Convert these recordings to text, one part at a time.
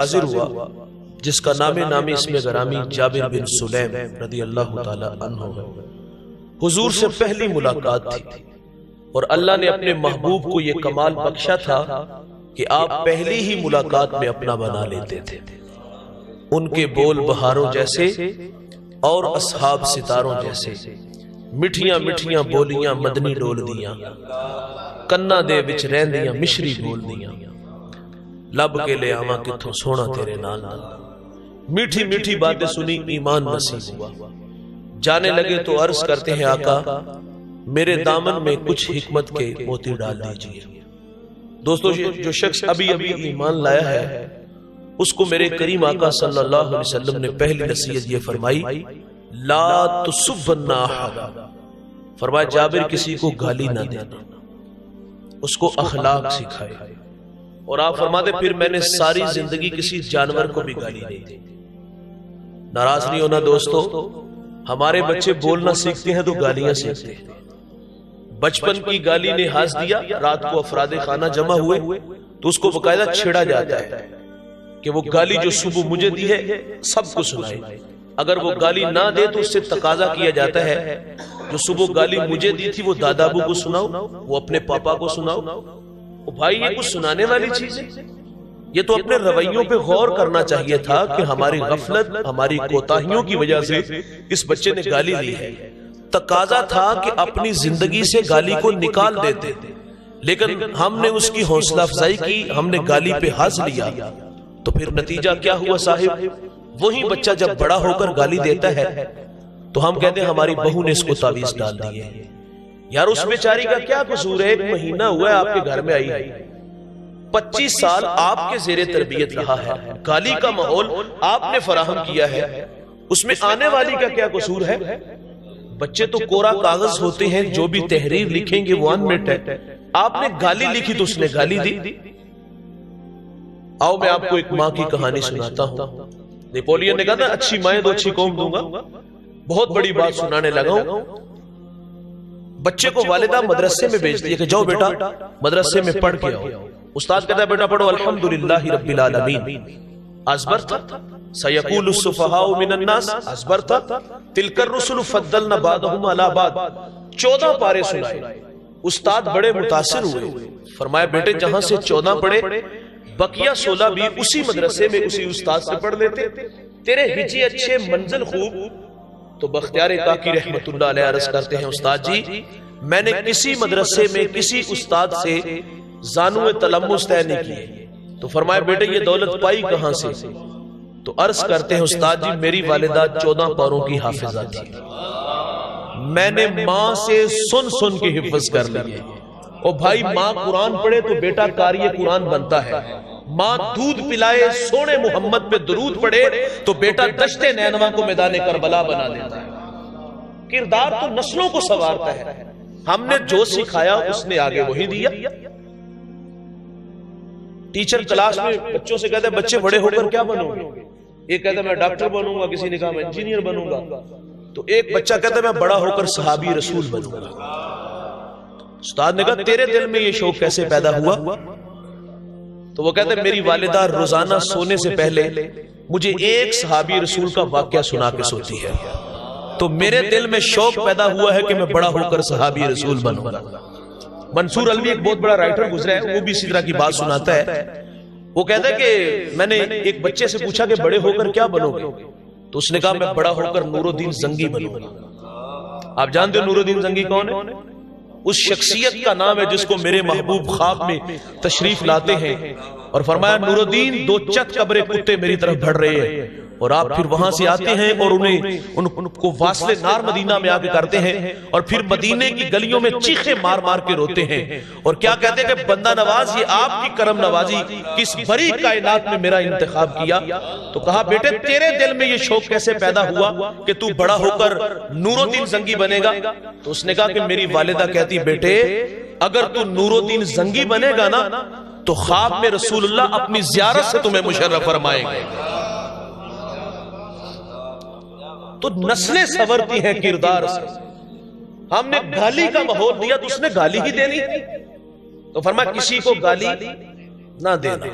حاضر ہوا جس کا نامی اس میں گرامی جابر بن سلیم رضی اللہ تعالی عنہ ہے۔ حضور سے پہلی ملاقات تھی اور اللہ نے اپنے محبوب کو یہ کمال بخشا تھا کہ آپ پہلی ہی ملاقات میں اپنا بنا لیتے تھے۔ ان کے بول بہاروں جیسے اور اصحاب ستاروں جیسے، مٹھیاں مٹھیاں بولیاں مدنی ڈول دیاں، کنا دے وچ رہندیاں مشری بول دیاں، لب کے لے آواں کتھوں سونا تیرے نال نال، میٹھی میٹھی باتیں سنی ایمان نصیب ہوا۔ جانے لگے تو عرض کرتے ہیں آقا میرے دامن میں کچھ حکمت کے موتی ڈال دیجئے۔ دوستو جو شخص ابھی ایمان لایا ہے اس کو میرے کریم آقا صلی اللہ علیہ وسلم نے پہلی نصیحت یہ فرمائی، لا تسبن احدا، فرمایا جابر کسی کو گالی نہ دینا، اس کو اخلاق سکھائے۔ اور آپ فرماتے پھر میں نے ساری زندگی کسی جانور کو بھی گالی نہیں دی۔ ناراض نہیں ہونا دوستو، ہمارے بچے بولنا سیکھتے ہیں تو گالیاں سیکھتے ہیں۔ بچپن کی گالی نے ہنس دیا، رات کو افراد خانہ جمع ہوئے تو اس کو باقاعدہ چھیڑا جاتا ہے کہ وہ گالی جو صبح مجھے دی ہے سب کو سنائے۔ اگر وہ گالی نہ دے تو اس سے تقاضا کیا جاتا ہے جو صبح گالی مجھے دی تھی وہ دادا ابو کو سناؤ، وہ اپنے پاپا کو سناؤ۔ بھائی یہ کچھ سنانے والی چیز ہے؟ یہ تو اپنے رویوں پہ غور کرنا چاہیے تھا کہ ہماری غفلت، ہماری کوتاہیوں کی وجہ سے اس بچے نے گالی لی ہے۔ تقاضا تھا کہ اپنی زندگی سے گالی کو نکال دیتے، لیکن ہم نے اس کی حوصلہ افزائی کی، ہم نے گالی پہ ہنس لیا، تو پھر نتیجہ کیا ہوا صاحب؟ وہی بچہ جب بڑا ہو کر گالی دیتا ہے تو ہم کہتے ہیں ہماری بہو نے اس کو تعویذ ڈال دی ہے۔ یار اس بیچاری کا کیا قصور ہے؟ ایک مہینہ ہوا ہے آپ کے گھر میں آئی ہے، 25 سال آپ کے زیر تربیت رہا ہے، گالی کا ماحول آپ نے فراہم کیا ہے، اس میں آنے والی کا کیا قصور ہے؟ بچے تو کورا کاغذ ہوتے ہیں، جو بھی تحریر لکھیں گے وہ انمٹ ہے۔ آپ نے گالی لکھی تو اس نے گالی دی۔ آؤ میں آپ کو ایک ماں کی کہانی سناتا ہوں۔ نیپولین نے کہا تھا اچھی مائیں تو اچھی قوم دوں گا۔ بہت بڑی بات سنانے لگا ہوں۔ بچے کو والدہ مدرسے میں بھیج دیا کہ جاؤ بیٹا مدرسے میں پڑھ کے آؤ۔ استاد کہتا ہے بیٹا پڑھو الحمدللہ رب العالمین، ازبرت سیقول السفہاء من الناس، ازبرت تلک الرسل فضلنا بعضهم علی بعض، 14 پارے سنائے۔ استاد بڑے متاثر ہوئے، فرمایا بیٹے جہاں سے 14 پڑھے بقیہ 16 بھی اسی مدرسے میں اسی استاد سے پڑھ لیتے، تیرے ہجے اچھے منزل خوب۔ تو بختیار کاکی رحمت اللہ علیہ عرض کرتے ہیں استاد جی میں نے کسی مدرسے میں کسی استاد سے زانو تلمس طے نہیں کیے۔ تو فرمایا بیٹے یہ دولت پائی کہاں سے؟ تو عرض کرتے ہیں استاد جی میری والدہ 14 پاروں کی حافظہ تھی، میں نے ماں سے سن کے حفظ کر لیے۔ اور بھائی ماں قرآن پڑھے تو بیٹا قاری قرآن بنتا ہے، ماں دودھ پلائے سونے محمد پہ درود پڑھے تو بیٹا دشت نینوا کو میدان کربلا بنا دیتا ہے۔ کردار تو نسلوں کو سنوارتا ہے، ہم نے جو سکھایا اس نے آگے وہی دیا۔ ٹیچر کلاس میں بچوں سے کہتے ہیں بچے بڑے ہو کر کیا بنو گے؟ ایک کہتا ہے میں ڈاکٹر بنوں گا، کسی نے کہا میں انجینئر بنوں گا، تو ایک بچہ کہتا ہے میں بڑا ہو کر صحابی رسول بنوں گا۔ استاد نے کہا تیرے دل میں یہ شوق کیسے پیدا ہوا؟ تو وہ کہتے ہیں میری والدہ روزانہ سونے سے پہلے مجھے ایک صحابی رسول کا واقعہ سنا کے سوتی ہے، تو میرے دل میں شوق پیدا ہوا ہے کہ میں بڑا ہو کر صحابی رسول بنوں گا۔ منصور علوی ایک بہت بڑا رائٹر گزرا ہے، وہ بھی اسی طرح کی بات سناتا ہے۔ وہ کہتا ہے کہ میں نے ایک بچے سے پوچھا کہ بڑے ہو کر کیا بنو گے؟ تو اس نے کہا میں بڑا ہو کر نور الدین زنگی بنوں گا۔ آپ جانتے ہو نور الدین زنگی کون ہے؟ اس شخصیت کا نام ہے جس کو میرے محبوب خواب میں تشریف لاتے ہیں اور فرمایا نور الدین 2 چت قبرے کتے میری طرف بڑھ رہے ہیں، اور آپ پھر وہاں سے آتے ہیں اور ان کو واصل نار مدینہ میں آگے کرتے ہیں، اور پھر مدینے کی گلیوں میں چیخے مار مار کے روتے ہیں اور کیا کہتے ہیں کہ بندہ نواز یہ آپ کی کرم نوازی، کس بڑی کائنات میں میرا انتخاب کیا۔ تو کہا بیٹے تیرے دل میں یہ شوق کیسے پیدا ہوا کہ تو بڑا ہو کر نور الدین زنگی بنے گا؟ تو اس نے کہا کہ میری والدہ کہتی بیٹے اگر تو نور الدین زنگی بنے گا نا تو خواب میں رسول اللہ اپنی زیارت سے تمہیں مشرف فرمائیں گے۔ تو نسلیں سنورتی ہیں کردار سے۔ ہم نے گالی کا ماحول دیا تو اس نے گالی ہی دینی، تو فرمایا کسی کو گالی نہ دینا۔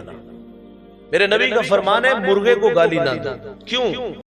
میرے نبی کا فرمان ہے مرغے کو گالی نہ دو. کیوں؟